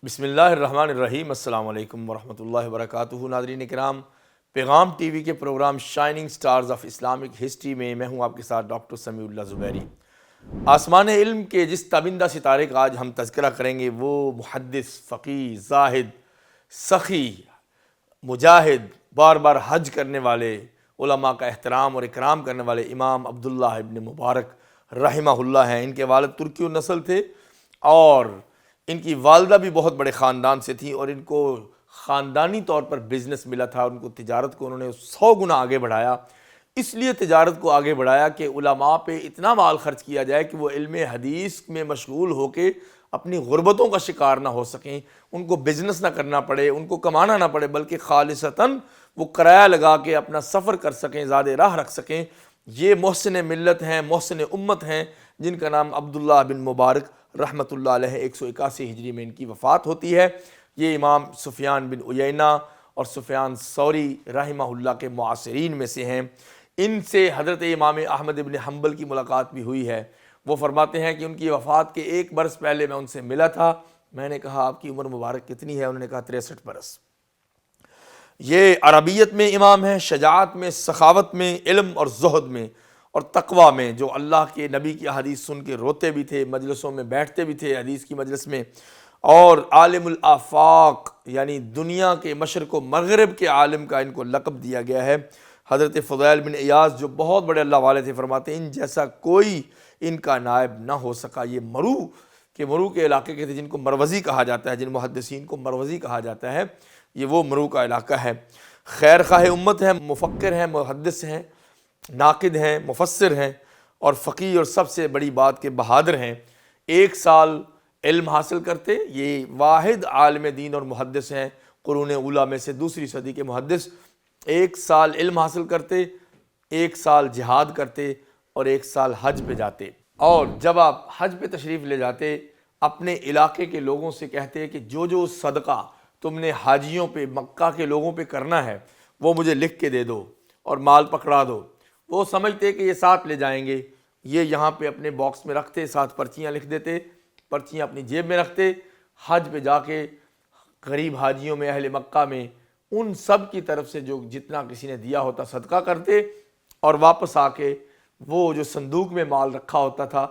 بسم اللہ الرحمن الرحیم۔ السلام علیکم ورحمۃ اللہ وبرکاتہ۔ ناظرین کرام، پیغام ٹی وی کے programme shining stars of Islamic history میں میں ہوں آپ کے ساتھ ڈاکٹر سمیع اللہ زبیری۔ آسمان علم کے جس تابندہ ستارے کا آج ہم تذکرہ کریں گے وہ محدث، فقیہ، زاہد، سخی، مجاہد، بار بار حج کرنے والے، علماء کا احترام اور اکرام کرنے والے امام عبداللہ ابن مبارک رحمہ اللہ ہیں۔ ان کے والد ترکی النسل تھے اور ان کی والدہ بھی بہت بڑے خاندان سے تھیں، اور ان کو خاندانی طور پر بزنس ملا تھا۔ ان کو تجارت کو انہوں نے 100 گنا آگے بڑھایا۔ اس لیے تجارت کو آگے بڑھایا کہ علماء پہ اتنا مال خرچ کیا جائے کہ وہ علم حدیث میں مشغول ہو کے اپنی غربتوں کا شکار نہ ہو سکیں، ان کو بزنس نہ کرنا پڑے، ان کو کمانا نہ پڑے، بلکہ خالصتاً وہ کرایہ لگا کے اپنا سفر کر سکیں، زاد راہ رکھ سکیں۔ یہ محسن ملت ہیں، محسن امت ہیں، جن کا نام عبداللہ بن مبارک رحمۃ اللہ علیہ 181 ہجری میں ان کی وفات ہوتی ہے۔ یہ امام سفیان بن عیینہ اور سفیان ثوری رحمہ اللہ کے معاصرین میں سے ہیں۔ ان سے حضرت امام احمد بن حنبل کی ملاقات بھی ہوئی ہے۔ وہ فرماتے ہیں کہ ان کی وفات کے 1 برس پہلے میں ان سے ملا تھا۔ میں نے کہا آپ کی عمر مبارک کتنی ہے؟ انہوں نے کہا 63 برس۔ یہ عربیت میں امام ہیں، شجاعت میں، سخاوت میں، علم اور زہد میں اور تقوی میں، جو اللہ کے نبی کی احادیث سن کے روتے بھی تھے، مجلسوں میں بیٹھتے بھی تھے حدیث کی مجلس میں، اور عالم الآفاق یعنی دنیا کے مشرق و مغرب کے عالم کا ان کو لقب دیا گیا ہے۔ حضرت فضیل بن عیاض جو بہت بڑے اللہ والے تھے، فرماتے ہیں ان جیسا کوئی ان کا نائب نہ ہو سکا۔ یہ مرو کے علاقے کے تھے، جن کو مروزی کہا جاتا ہے، جن محدثین کو مروزی کہا جاتا ہے، یہ وہ مرو کا علاقہ ہے۔ خیر خواہ امت ہیں، مفکر ہیں، محدث ہیں، ناقد ہیں، مفسر ہیں اور فقیہ، اور سب سے بڑی بات کہ بہادر ہیں۔ 1 سال علم حاصل کرتے، یہ واحد عالم دین اور محدث ہیں قرون اولیٰ میں سے، 2ری صدی کے محدث۔ 1 سال علم حاصل کرتے، 1 سال جہاد کرتے اور 1 سال حج پہ جاتے، اور جب آپ حج پہ تشریف لے جاتے اپنے علاقے کے لوگوں سے کہتے کہ جو صدقہ تم نے حاجیوں پہ، مکہ کے لوگوں پہ کرنا ہے وہ مجھے لکھ کے دے دو اور مال پکڑا دو۔ وہ سمجھتے کہ یہ ساتھ لے جائیں گے، یہ یہاں پہ اپنے باکس میں رکھتے، ساتھ پرچیاں لکھ دیتے، پرچیاں اپنی جیب میں رکھتے، حج پہ جا کے غریب حاجیوں میں، اہل مکہ میں، ان سب کی طرف سے جو جتنا کسی نے دیا ہوتا صدقہ کرتے، اور واپس آ کے وہ جو صندوق میں مال رکھا ہوتا تھا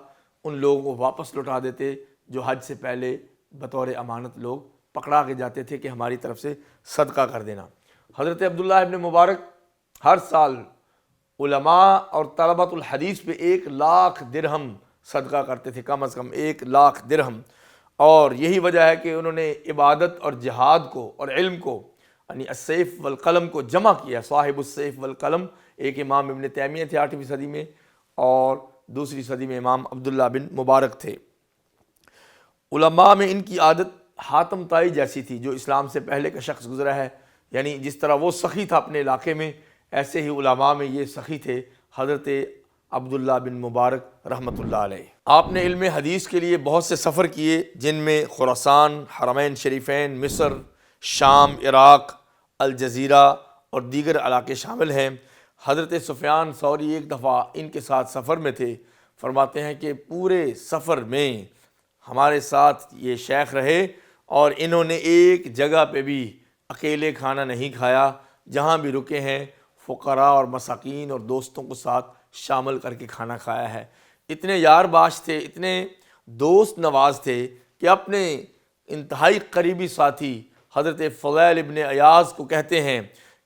ان لوگوں کو واپس لوٹا دیتے، جو حج سے پہلے بطور امانت لوگ پکڑا کے جاتے تھے کہ ہماری طرف سے صدقہ کر دینا۔ حضرت عبداللہ ابن مبارک ہر سال علماء اور طلبۃ الحدیث پہ 1 لاکھ درہم صدقہ کرتے تھے، کم از کم 1 لاکھ درہم، اور یہی وجہ ہے کہ انہوں نے عبادت اور جہاد کو اور علم کو، یعنی السیف والقلم کو جمع کیا۔ صاحب السیف والقلم ایک امام ابن تیمیہ تھے 8ویں صدی میں، اور 2ری صدی میں امام عبداللہ بن مبارک تھے۔ علماء میں ان کی عادت حاتم طائی جیسی تھی، جو اسلام سے پہلے کا شخص گزرا ہے، یعنی جس طرح وہ سخی تھا اپنے علاقے میں، ایسے ہی علماء میں یہ سخی تھے حضرت عبداللہ بن مبارک رحمۃ اللہ علیہ۔ آپ نے علم حدیث کے لیے بہت سے سفر کیے، جن میں خراسان، حرمین شریفین، مصر، شام، عراق، الجزیرہ اور دیگر علاقے شامل ہیں۔ حضرت سفیان ثوری ایک دفعہ ان کے ساتھ سفر میں تھے، فرماتے ہیں کہ پورے سفر میں ہمارے ساتھ یہ شیخ رہے اور انہوں نے ایک جگہ پہ بھی اکیلے کھانا نہیں کھایا، جہاں بھی رکے ہیں فقراء اور مساکین اور دوستوں کو ساتھ شامل کر کے کھانا کھایا ہے۔ اتنے یار باش تھے، اتنے دوست نواز تھے کہ اپنے انتہائی قریبی ساتھی حضرت فضیل ابن عیاض کو کہتے ہیں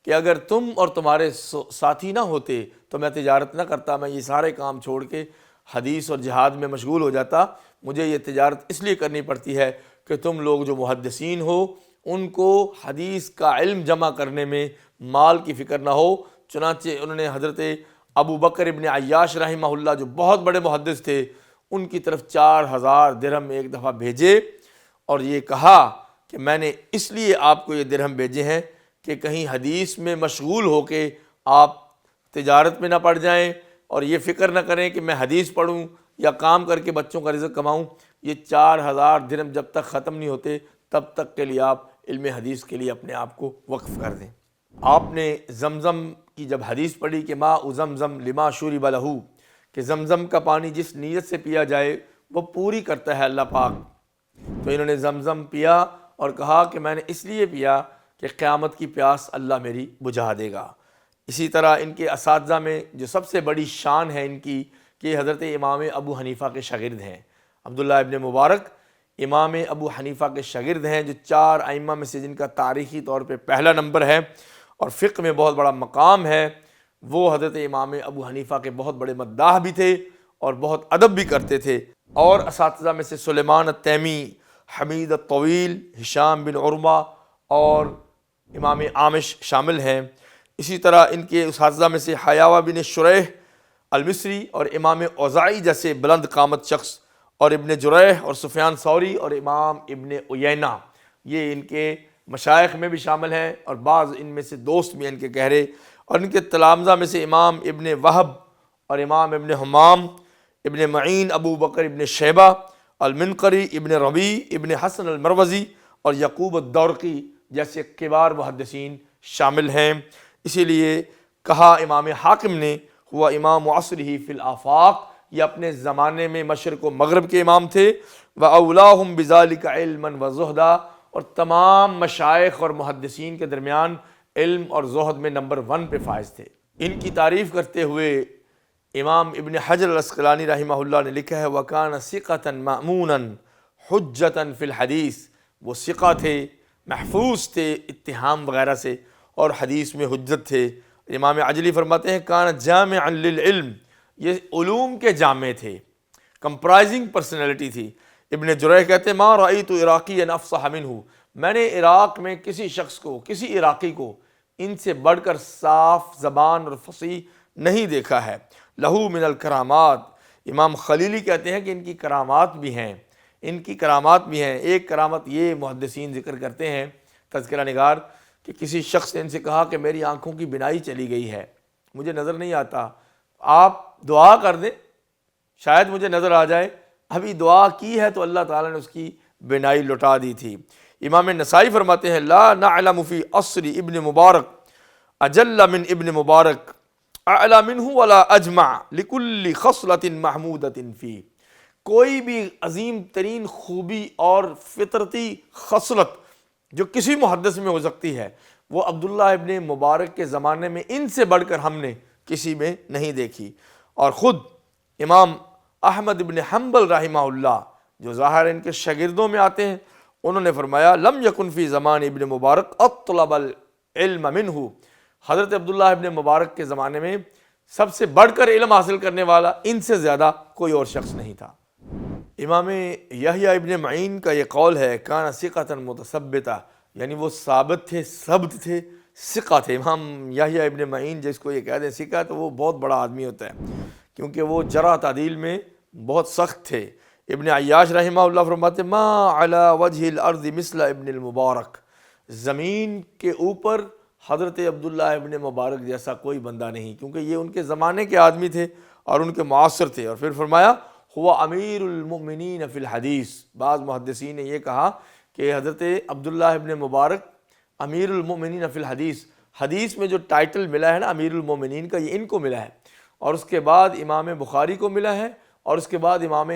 کہ اگر تم اور تمہارے ساتھی نہ ہوتے تو میں تجارت نہ کرتا، میں یہ سارے کام چھوڑ کے حدیث اور جہاد میں مشغول ہو جاتا، مجھے یہ تجارت اس لیے کرنی پڑتی ہے کہ تم لوگ جو محدثین ہو ان کو حدیث کا علم جمع کرنے میں مال کی فکر نہ ہو۔ چنانچہ انہوں نے حضرت ابو بکر ابن عیاش رحمہ اللہ جو بہت بڑے محدث تھے ان کی طرف 4000 درہم ایک دفعہ بھیجے اور یہ کہا کہ میں نے اس لیے آپ کو یہ درہم بھیجے ہیں کہ کہیں حدیث میں مشغول ہو کے آپ تجارت میں نہ پڑ جائیں اور یہ فکر نہ کریں کہ میں حدیث پڑھوں یا کام کر کے بچوں کا رزق کماؤں۔ یہ 4000 درہم جب تک ختم نہیں ہوتے تب تک کے لیے آپ علم حدیث کے لیے اپنے آپ کو وقف کر دیں۔ آپ نے زمزم کی جب حدیث پڑھی کہ ماء زمزم لما شرب لہ، کہ زمزم کا پانی جس نیت سے پیا جائے وہ پوری کرتا ہے اللہ پاک، تو انہوں نے زمزم پیا اور کہا کہ میں نے اس لیے پیا کہ قیامت کی پیاس اللہ میری بجھا دے گا۔ اسی طرح ان کے اساتذہ میں جو سب سے بڑی شان ہے ان کی کہ حضرت امام ابو حنیفہ کے شاگرد ہیں۔ عبداللہ ابن مبارک امام ابو حنیفہ کے شاگرد ہیں، جو 4 ائمہ میں سے جن کا تاریخی طور پہ پہلا نمبر ہے اور فقہ میں بہت بڑا مقام ہے۔ وہ حضرت امام ابو حنیفہ کے بہت بڑے مداح بھی تھے اور بہت ادب بھی کرتے تھے۔ اور اساتذہ میں سے سلیمان التیمی، حمید الطویل، ہشام بن عروہ اور امام عامش شامل ہیں۔ اسی طرح ان کے اساتذہ میں سے حیاوہ بن شریح المصری اور امام اوزاعی جیسے بلند قامت شخص، اور ابن جریح اور سفیان ثوری اور امام ابن عیینہ، یہ ان کے مشائخ میں بھی شامل ہیں اور بعض ان میں سے دوست بھی ہیں ان کے گہرے۔ اور ان کے تلامذہ میں سے امام ابن وہب اور امام ابن حمام، ابن معین ابو بکر ابن شیبہ، المنقری ابن ربیع ابن حسن المروزی اور یعقوب الدورقی جیسے کبار محدثین شامل ہیں۔ اسی لیے کہا امام حاکم نے ہوا امام عصرہ فی الآفاق، یہ اپنے زمانے میں مشرق و مغرب کے امام تھے، وَأَوْلَاهُمْ بِذَلِكَ عِلْمًا وَزُهْدًا، اور تمام مشائخ اور محدثین کے درمیان علم اور زہد میں نمبر 1 پہ فائز تھے۔ ان کی تعریف کرتے ہوئے امام ابن حجر العسقلانی رحمہ اللہ نے لکھا ہے وَكَانَ ثِقَةً مَأْمُونًا حُجَّةً فِي الْحَدِيثِ، وہ ثقہ تھے، محفوظ تھے اتہام وغیرہ سے اور حدیث میں حجت تھے۔ امام عجلی فرماتے ہیں کان جامعا للعلم، یہ علوم کے جامع تھے، کمپرائزنگ پرسنالٹی تھی۔ ابن جریح کہتے ہیں ما رأیت عراقیا افصح منہ، میں نے عراق میں کسی شخص کو، کسی عراقی کو ان سے بڑھ کر صاف زبان اور فصیح نہیں دیکھا ہے۔ لہو من الکرامات، امام خلیلی کہتے ہیں کہ ان کی کرامات بھی ہیں، ان کی کرامات بھی ہیں۔ ایک کرامت یہ محدثین ذکر کرتے ہیں تذکرہ نگار کہ کسی شخص نے ان سے کہا کہ میری آنکھوں کی بینائی چلی گئی ہے، مجھے نظر نہیں آتا، آپ دعا کر دیں شاید مجھے نظر آ جائے۔ ابھی دعا کی ہے تو اللہ تعالیٰ نے اس کی بینائی لٹا دی تھی۔ امام نسائی فرماتے ہیں لا نعلم فی عصر ابن مبارک اجل من ابن مبارک اعلی منہ ولا اجمع لکل خصلۃ محمودۃ فی، کوئی بھی عظیم ترین خوبی اور فطرتی خصلت جو کسی محدث میں ہو سکتی ہے وہ عبداللہ ابن مبارک کے زمانے میں ان سے بڑھ کر ہم نے کسی میں نہیں دیکھی۔ اور خود امام احمد ابن حنبل رحمہ اللہ جو ظاہر ان کے شاگردوں میں آتے ہیں، انہوں نے فرمایا لم یکن فی زمان ابن مبارک اطلب العلم منہ، حضرت عبداللہ ابن مبارک کے زمانے میں سب سے بڑھ کر علم حاصل کرنے والا ان سے زیادہ کوئی اور شخص نہیں تھا۔ امام یحییٰ ابن معین کا یہ قول ہے کان ثقۃ متثبتہ، یعنی وہ ثابت تھے، ثبت تھے، ثقہ تھے۔ امام یحییٰ ابن معین جس کو یہ کہہ دیں ثقہ تو وہ بہت بڑا آدمی ہوتا ہے کیونکہ وہ جرح تعدیل میں بہت سخت تھے۔ ابن عیاش رحمہ اللہ فرماتے ما علی وجہ الارض مثل ابن المبارک، زمین کے اوپر حضرت عبداللہ ابن مبارک جیسا کوئی بندہ نہیں، کیونکہ یہ ان کے زمانے کے آدمی تھے اور ان کے معاصر تھے۔ اور پھر فرمایا ہوا امیر المؤمنین فی الحدیث، بعض محدثین نے یہ کہا کہ حضرت عبداللہ ابن مبارک امیر المؤمنین فی الحدیث، حدیث میں جو ٹائٹل ملا ہے نا امیر المؤمنین کا، یہ ان کو ملا ہے اور اس کے بعد امام بخاری کو ملا ہے اور اس کے بعد امام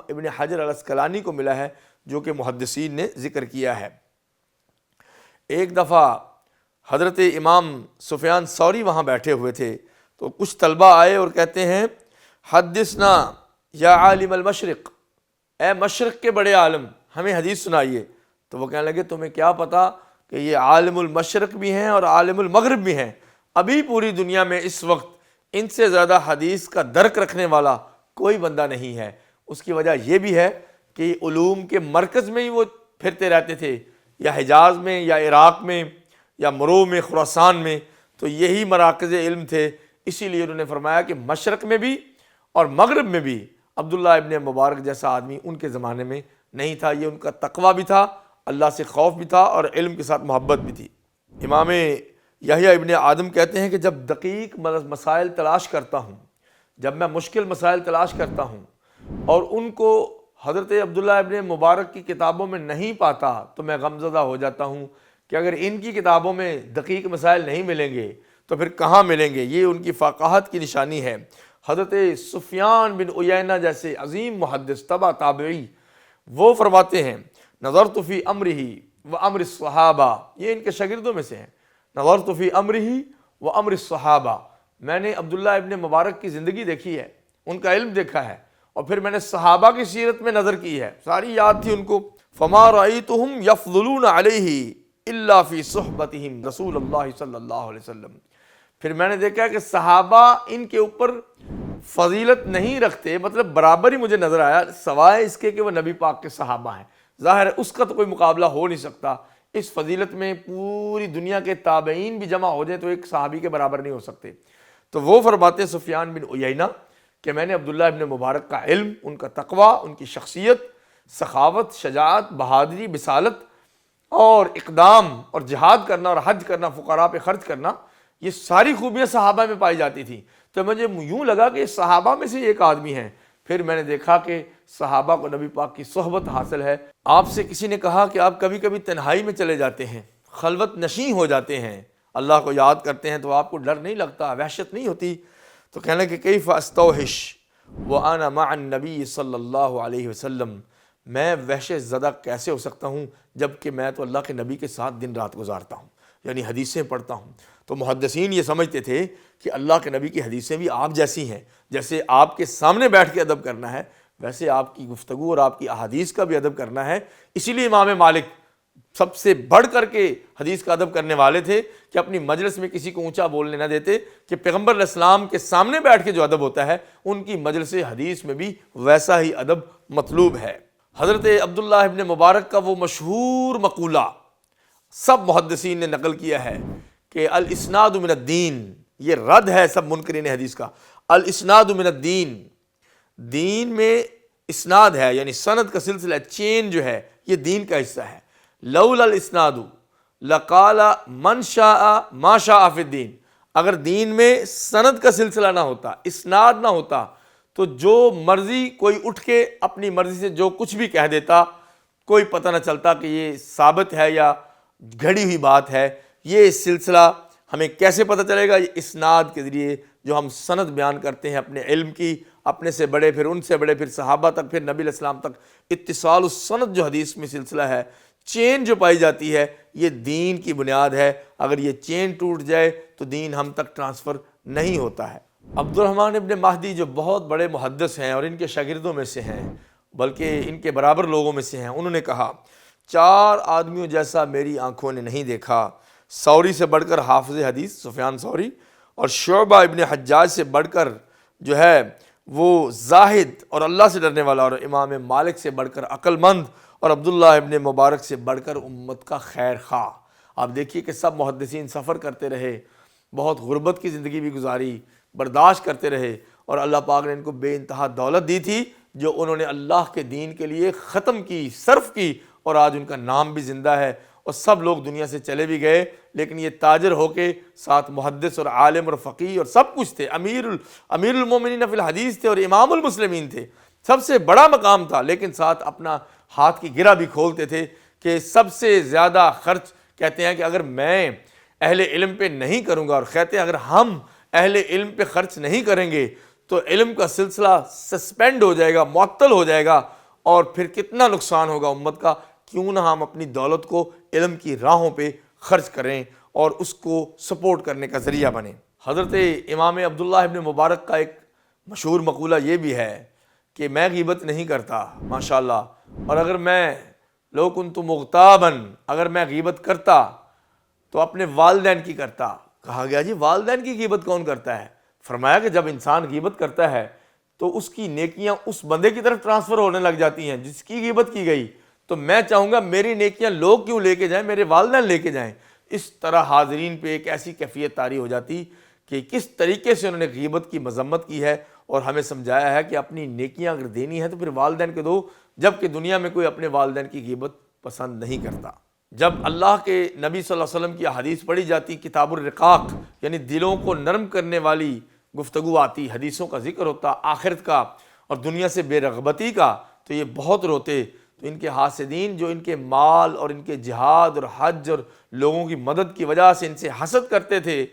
ابن حجر العسقلانی کو ملا ہے جو کہ محدثین نے ذکر کیا ہے۔ ایک دفعہ حضرت امام سفیان ثوری وہاں بیٹھے ہوئے تھے تو کچھ طلبہ آئے اور کہتے ہیں حدثنا یا عالم المشرق، اے مشرق کے بڑے عالم ہمیں حدیث سنائیے۔ تو وہ کہنے لگے تمہیں کیا پتہ کہ یہ عالم المشرق بھی ہیں اور عالم المغرب بھی ہیں، ابھی پوری دنیا میں اس وقت ان سے زیادہ حدیث کا درک رکھنے والا کوئی بندہ نہیں ہے۔ اس کی وجہ یہ بھی ہے کہ علوم کے مرکز میں ہی وہ پھرتے رہتے تھے، یا حجاز میں، یا عراق میں، یا مرو میں، خراسان میں، تو یہی مراکز علم تھے۔ اسی لیے انہوں نے فرمایا کہ مشرق میں بھی اور مغرب میں بھی عبداللہ ابن مبارک جیسا آدمی ان کے زمانے میں نہیں تھا۔ یہ ان کا تقویٰ بھی تھا، اللہ سے خوف بھی تھا، اور علم کے ساتھ محبت بھی تھی۔ امام یحییٰ ابن آدم کہتے ہیں کہ جب دقیق مسائل تلاش کرتا ہوں، جب میں مشکل مسائل تلاش کرتا ہوں اور ان کو حضرت عبداللہ ابن مبارک کی کتابوں میں نہیں پاتا تو میں غمزدہ ہو جاتا ہوں کہ اگر ان کی کتابوں میں دقیق مسائل نہیں ملیں گے تو پھر کہاں ملیں گے۔ یہ ان کی فقاہت کی نشانی ہے۔ حضرت سفیان بن عیینہ جیسے عظیم محدث تبع تابعی، وہ فرماتے ہیں نظرت فی امرہ و امر الصحابہ، یہ ان کے شاگردوں میں سے ہیں، نظرت فی امرہ و امر الصحابہ، میں نے عبداللہ ابن مبارک کی زندگی دیکھی ہے، ان کا علم دیکھا ہے، اور پھر میں نے صحابہ کی سیرت میں نظر کی ہے، ساری یاد تھی ان کو۔ فما رأیتہم یفضلون علیہ الا فی صحبتہم رسول اللہ صلی اللہ علیہ وسلم، پھر میں نے دیکھا کہ صحابہ ان کے اوپر فضیلت نہیں رکھتے، مطلب برابر ہی مجھے نظر آیا، سوائے اس کے کہ وہ نبی پاک کے صحابہ ہیں، ظاہر ہے اس کا تو کوئی مقابلہ ہو نہیں سکتا، اس فضیلت میں پوری دنیا کے تابعین بھی جمع ہو جائیں تو ایک صحابی کے برابر نہیں ہو سکتے۔ تو وہ فرماتے سفیان بن عیینہ کہ میں نے عبداللہ ابن مبارک کا علم، ان کا تقویٰ، ان کی شخصیت، سخاوت، شجاعت، بہادری، بصالت اور اقدام اور جہاد کرنا اور حج کرنا، فقراء پہ خرچ کرنا، یہ ساری خوبیاں صحابہ میں پائی جاتی تھیں۔ تو مجھے یوں لگا کہ صحابہ میں سے ایک آدمی ہیں۔ پھر میں نے دیکھا کہ صحابہ کو نبی پاک کی صحبت حاصل ہے۔ آپ سے کسی نے کہا کہ آپ کبھی کبھی تنہائی میں چلے جاتے ہیں، خلوت نشین ہو جاتے ہیں، اللہ کو یاد کرتے ہیں، تو آپ کو ڈر نہیں لگتا، وحشت نہیں ہوتی؟ تو کہنے کہ کیف استوحش وانا مع النبی صلی اللہ علیہ وسلم، میں وحشت زدہ کیسے ہو سکتا ہوں جب کہ میں تو اللہ کے نبی کے ساتھ دن رات گزارتا ہوں، یعنی حدیثیں پڑھتا ہوں۔ تو محدثین یہ سمجھتے تھے کہ اللہ کے نبی کی حدیثیں بھی آپ جیسی ہیں، جیسے آپ کے سامنے بیٹھ کے ادب کرنا ہے ویسے آپ کی گفتگو اور آپ کی احادیث کا بھی ادب کرنا ہے۔ اسی لیے امام مالک سب سے بڑھ کر کے حدیث کا ادب کرنے والے تھے کہ اپنی مجلس میں کسی کو اونچا بولنے نہ دیتے، کہ پیغمبر علیہ السلام کے سامنے بیٹھ کے جو ادب ہوتا ہے ان کی مجلس حدیث میں بھی ویسا ہی ادب مطلوب ہے۔ حضرت عبداللہ ابن مبارک کا وہ مشہور مقولہ سب محدثین نے نقل کیا ہے کہ الاسناد من الدین، یہ رد ہے سب منکرین حدیث کا، الاسناد من الدین، دین میں اسناد ہے، یعنی سند کا سلسلہ، چین جو ہے یہ دین کا حصہ ہے۔ لولا الاسناد لقال من شاء ما شاء فی الدین، اگر دین میں سند کا سلسلہ نہ ہوتا، اسناد نہ ہوتا، تو جو مرضی کوئی اٹھ کے اپنی مرضی سے جو کچھ بھی کہہ دیتا، کوئی پتہ نہ چلتا کہ یہ ثابت ہے یا گھڑی ہوئی بات ہے۔ یہ سلسلہ ہمیں کیسے پتہ چلے گا؟ یہ اسناد کے ذریعے جو ہم سند بیان کرتے ہیں اپنے علم کی، اپنے سے بڑے، پھر ان سے بڑے، پھر صحابہ تک، پھر نبی علیہ السلام تک، اتصال السند جو حدیث میں سلسلہ ہے، چین جو پائی جاتی ہے، یہ دین کی بنیاد ہے۔ اگر یہ چین ٹوٹ جائے تو دین ہم تک ٹرانسفر نہیں ہوتا ہے۔ عبد الرحمن ابن مہدی جو بہت بڑے محدث ہیں اور ان کے شاگردوں میں سے ہیں، بلکہ ان کے برابر لوگوں میں سے ہیں، انہوں نے کہا 4 آدمیوں جیسا میری آنکھوں نے نہیں دیکھا، ثوری سے بڑھ کر حافظ حدیث سفیان ثوری، اور شعبہ ابن حجاج سے بڑھ کر جو ہے وہ زاہد اور اللہ سے ڈرنے والا، اور امام مالک سے بڑھ کر عقل مند، اور عبداللہ ابن مبارک سے بڑھ کر امت کا خیر خواہ۔ آپ دیکھیے کہ سب محدثین سفر کرتے رہے، بہت غربت کی زندگی بھی گزاری، برداشت کرتے رہے، اور اللہ پاک نے ان کو بے انتہا دولت دی تھی جو انہوں نے اللہ کے دین کے لیے ختم کی، صرف کی، اور آج ان کا نام بھی زندہ ہے، اور سب لوگ دنیا سے چلے بھی گئے، لیکن یہ تاجر ہو کے ساتھ محدث اور عالم اور فقیہ اور سب کچھ تھے، امیر المومنین فی الحدیث تھے اور امام المسلمین تھے، سب سے بڑا مقام تھا، لیکن ساتھ اپنا ہاتھ کی گرہ بھی کھولتے تھے کہ سب سے زیادہ خرچ، کہتے ہیں کہ اگر میں اہل علم پہ نہیں کروں گا، اور کہتے ہیں اگر ہم اہل علم پہ خرچ نہیں کریں گے تو علم کا سلسلہ سسپینڈ ہو جائے گا، معطل ہو جائے گا، اور پھر کتنا نقصان ہوگا امت کا۔ کیوں نہ ہم اپنی دولت کو علم کی راہوں پہ خرچ کریں اور اس کو سپورٹ کرنے کا ذریعہ بنیں۔ حضرت امام عبداللہ ابن مبارک کا ایک مشہور مقولہ یہ بھی ہے کہ میں غیبت نہیں کرتا ماشاءاللہ، اور اگر میں لو کنت مغتابا، اگر میں غیبت کرتا تو اپنے والدین کی کرتا۔ کہا گیا جی والدین کی غیبت کون کرتا ہے؟ فرمایا کہ جب انسان غیبت کرتا ہے تو اس کی نیکیاں اس بندے کی طرف ٹرانسفر ہونے لگ جاتی ہیں جس کی غیبت کی گئی. تو میں چاہوں گا میری نیکیاں لوگ کیوں لے کے جائیں, میرے والدین لے کے جائیں. اس طرح حاضرین پہ ایک ایسی کیفیت طاری ہو جاتی کہ کس طریقے سے انہوں نے غیبت کی مذمت کی ہے, اور ہمیں سمجھایا ہے کہ اپنی نیکیاں اگر دینی ہے تو پھر والدین کے دو, جبکہ دنیا میں کوئی اپنے والدین کی غیبت پسند نہیں کرتا. جب اللہ کے نبی صلی اللہ علیہ وسلم کی حدیث پڑھی جاتی, کتاب الرقاق یعنی دلوں کو نرم کرنے والی گفتگو آتی, حدیثوں کا ذکر ہوتا آخرت کا اور دنیا سے بے رغبتی کا, تو یہ بہت روتے. تو ان کے حاسدین جو ان کے مال اور ان کے جہاد اور حج اور لوگوں کی مدد کی وجہ سے ان سے حسد کرتے تھے,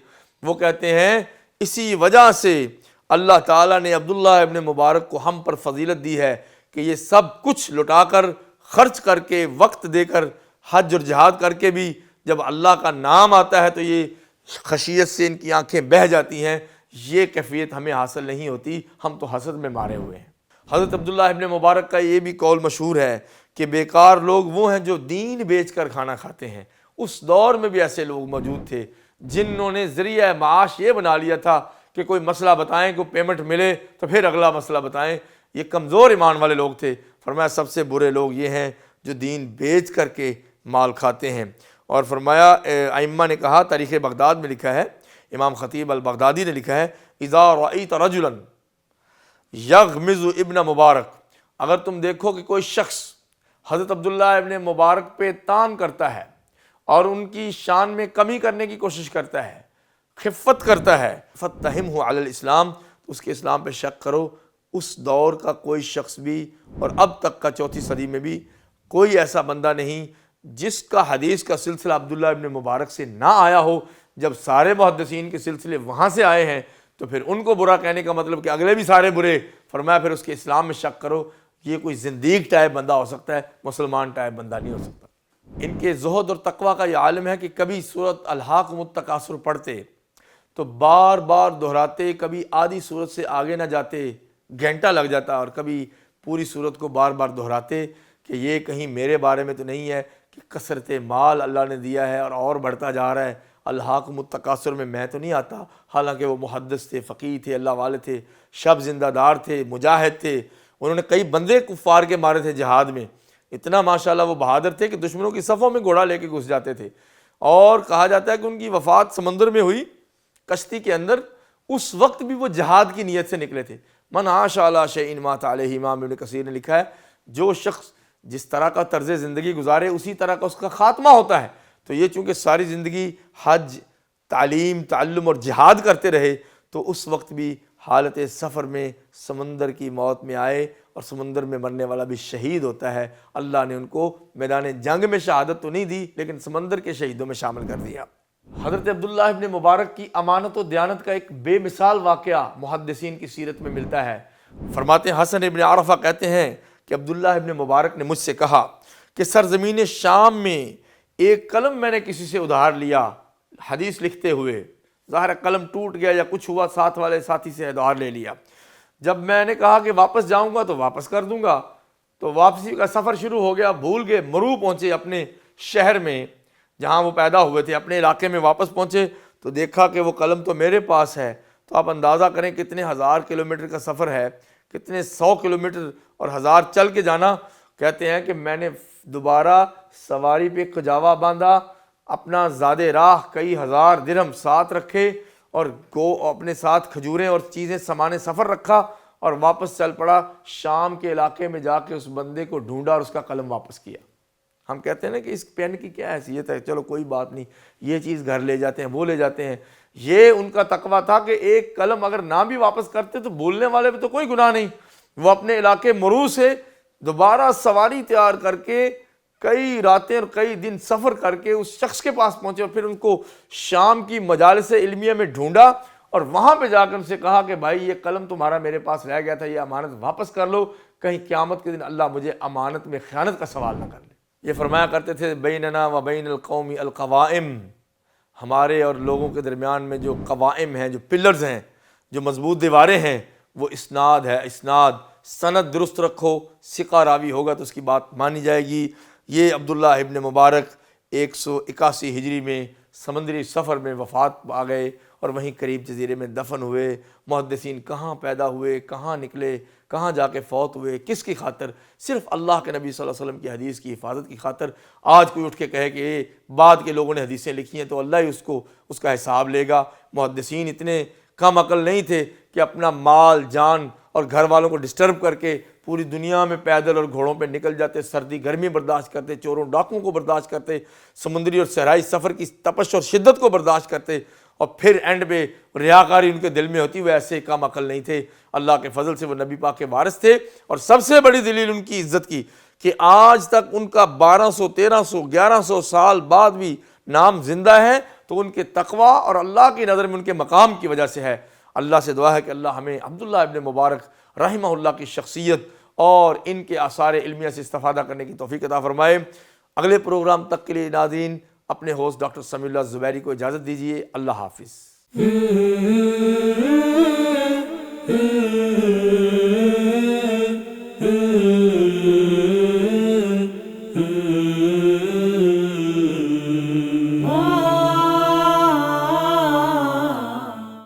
وہ کہتے ہیں اسی وجہ سے اللہ تعالیٰ نے عبداللہ ابن مبارک کو ہم پر فضیلت دی ہے کہ یہ سب کچھ لٹا کر, خرچ کر کے, وقت دے کر, حج اور جہاد کر کے بھی جب اللہ کا نام آتا ہے تو یہ خشیت سے ان کی آنکھیں بہہ جاتی ہیں. یہ کیفیت ہمیں حاصل نہیں ہوتی, ہم تو حسد میں مارے ہوئے ہیں. حضرت عبداللہ ابن مبارک کا یہ بھی قول مشہور ہے کہ بیکار لوگ وہ ہیں جو دین بیچ کر کھانا کھاتے ہیں. اس دور میں بھی ایسے لوگ موجود تھے جنہوں نے ذریعہ معاش یہ بنا لیا تھا کہ کوئی مسئلہ بتائیں, کوئی پیمنٹ ملے تو پھر اگلا مسئلہ بتائیں. یہ کمزور ایمان والے لوگ تھے. فرمایا سب سے برے لوگ یہ ہیں جو دین بیچ کر کے مال کھاتے ہیں. اور فرمایا ائمہ نے کہا, تاریخ بغداد میں لکھا ہے, امام خطیب البغدادی نے لکھا ہے, اذا رأیت رجلا یغمز ابن مبارک, اگر تم دیکھو کہ کوئی شخص حضرت عبداللہ ابن مبارک پہ طعن کرتا ہے اور ان کی شان میں کمی کرنے کی کوشش کرتا ہے, خفت کرتا ہے, فتہمہ علی الاسلام, تو اس کے اسلام پہ شک کرو. اس دور کا کوئی شخص بھی اور اب تک کا 4 صدی میں بھی کوئی ایسا بندہ نہیں جس کا حدیث کا سلسلہ عبداللہ ابن مبارک سے نہ آیا ہو. جب سارے محدثین کے سلسلے وہاں سے آئے ہیں تو پھر ان کو برا کہنے کا مطلب کہ اگلے بھی سارے برے. فرمایا پھر اس کے اسلام میں شک کرو. یہ کوئی زندیق ٹائپ بندہ ہو سکتا ہے, مسلمان ٹائپ بندہ نہیں ہو سکتا. ان کے زہد اور تقوی کا یہ عالم ہے کہ کبھی سورت الہاکم التکاثر پڑھتے تو بار بار دہراتے, کبھی آدھی سورت سے آگے نہ جاتے, گھنٹہ لگ جاتا, اور کبھی پوری سورت کو بار بار دہراتے کہ یہ کہیں میرے بارے میں تو نہیں ہے کہ کثرت مال اللہ نے دیا ہے اور بڑھتا جا رہا ہے, الہاکم التکاثر میں تو نہیں آتا. حالانکہ وہ محدث تھے, فقیہ تھے, اللہ والے تھے, شب زندہ دار تھے, مجاہد تھے. انہوں نے کئی بندے کفار کے مارے تھے جہاد میں. اتنا ماشاءاللہ وہ بہادر تھے کہ دشمنوں کی صفوں میں گھوڑا لے کے گھس جاتے تھے. اور کہا جاتا ہے کہ ان کی وفات سمندر میں ہوئی, کشتی کے اندر. اس وقت بھی وہ جہاد کی نیت سے نکلے تھے. من عاش علی شیء مات علیہ, امام ابن کثیر نے لکھا ہے جو شخص جس طرح کا طرز زندگی گزارے اسی طرح کا اس کا خاتمہ ہوتا ہے. تو یہ چونکہ ساری زندگی حج, تعلیم, تعلم اور جہاد کرتے رہے تو اس وقت بھی حالت سفر میں سمندر کی موت میں آئے, اور سمندر میں مرنے والا بھی شہید ہوتا ہے. اللہ نے ان کو میدان جنگ میں شہادت تو نہیں دی لیکن سمندر کے شہیدوں میں شامل کر دیا. حضرت عبداللہ ابن مبارک کی امانت و دیانت کا ایک بے مثال واقعہ محدثین کی سیرت میں ملتا ہے. فرماتے ہیں حسن ابن عرفہ کہتے ہیں کہ عبداللہ ابن مبارک نے مجھ سے کہا کہ سرزمین شام میں ایک قلم میں نے کسی سے ادھار لیا حدیث لکھتے ہوئے. ظاہر قلم ٹوٹ گیا یا کچھ ہوا, ساتھ والے ساتھی سے ادھار لے لیا. جب میں نے کہا کہ واپس جاؤں گا تو واپس کر دوں گا, تو واپسی کا سفر شروع ہو گیا. بھول گئے, مرو پہنچے اپنے شہر میں جہاں وہ پیدا ہوئے تھے, اپنے علاقے میں واپس پہنچے تو دیکھا کہ وہ قلم تو میرے پاس ہے. تو آپ اندازہ کریں کتنے 1000 کلومیٹر کا سفر ہے, کتنے 100 کلومیٹر اور 1000 چل کے جانا. کہتے ہیں کہ میں نے دوبارہ سواری پہ کجاوا باندھا, اپنا زاد راہ کئی 1000 درہم ساتھ رکھے اور اپنے ساتھ کھجوریں اور چیزیں سامان سفر رکھا اور واپس چل پڑا. شام کے علاقے میں جا کے اس بندے کو ڈھونڈا اور اس کا قلم واپس کیا. ہم کہتے ہیں نا کہ اس پین کی کیا حیثیت ہے, چلو کوئی بات نہیں, یہ چیز گھر لے جاتے ہیں, وہ لے جاتے ہیں. یہ ان کا تقویٰ تھا کہ ایک قلم اگر نہ بھی واپس کرتے تو بولنے والے پہ تو کوئی گناہ نہیں. وہ اپنے علاقے مرو سے دوبارہ سواری تیار کر کے کئی راتیں اور کئی دن سفر کر کے اس شخص کے پاس پہنچے اور پھر ان کو شام کی مجالس علمیہ میں ڈھونڈا اور وہاں پہ جا کر ان سے کہا کہ بھائی یہ قلم تمہارا میرے پاس رہ گیا تھا, یہ امانت واپس کر لو, کہیں قیامت کے دن اللہ مجھے امانت میں خیانت کا سوال نہ کر لے. یہ فرمایا کرتے تھے بیننا و بین القوم القوائم, ہمارے اور لوگوں کے درمیان میں جو قوائم ہیں, جو پلرز ہیں, جو مضبوط دیواریں ہیں, وہ اسناد ہے. اسناد, سند درست رکھو, ثقہ راوی ہوگا تو اس کی بات مانی جائے گی. یہ عبداللہ ابن مبارک 181 ہجری میں سمندری سفر میں وفات پا گئے اور وہیں قریب جزیرے میں دفن ہوئے۔ محدثین کہاں پیدا ہوئے، کہاں نکلے، کہاں جا کے فوت ہوئے، کس کی خاطر؟ صرف اللہ کے نبی صلی اللہ علیہ وسلم کی حدیث کی حفاظت کی خاطر۔ آج کوئی اٹھ کے کہے کہ بعد کے لوگوں نے حدیثیں لکھی ہیں تو اللہ ہی اس کا حساب لے گا۔ محدثین اتنے کم عقل نہیں تھے کہ اپنا مال جان اور گھر والوں کو ڈسٹرب کر کے پوری دنیا میں پیدل اور گھوڑوں پہ نکل جاتے، سردی گرمی برداشت کرتے، چوروں ڈاکوں کو برداشت کرتے، سمندری اور صحرائی سفر کی تپش اور شدت کو برداشت کرتے، اور پھر اینڈ پہ ریاکاری ان کے دل میں ہوتی۔ وہ ایسے کم عقل نہیں تھے، اللہ کے فضل سے وہ نبی پاک کے وارث تھے۔ اور سب سے بڑی دلیل ان کی عزت کی کہ آج تک ان کا 1200 1300 1100 سال بعد بھی نام زندہ ہے، تو ان کے تقوی اور اللہ کی نظر میں ان کے مقام کی وجہ سے ہے۔ اللہ سے دعا ہے کہ اللہ ہمیں عبداللہ ابن مبارک رحمہ اللہ کی شخصیت اور ان کے آثار علمیہ سے استفادہ کرنے کی توفیق عطا فرمائے۔ اگلے پروگرام تک کے لیے ناظرین اپنے ہوسٹ ڈاکٹر سمیع اللہ زبیری کو اجازت دیجیے۔ اللہ حافظ۔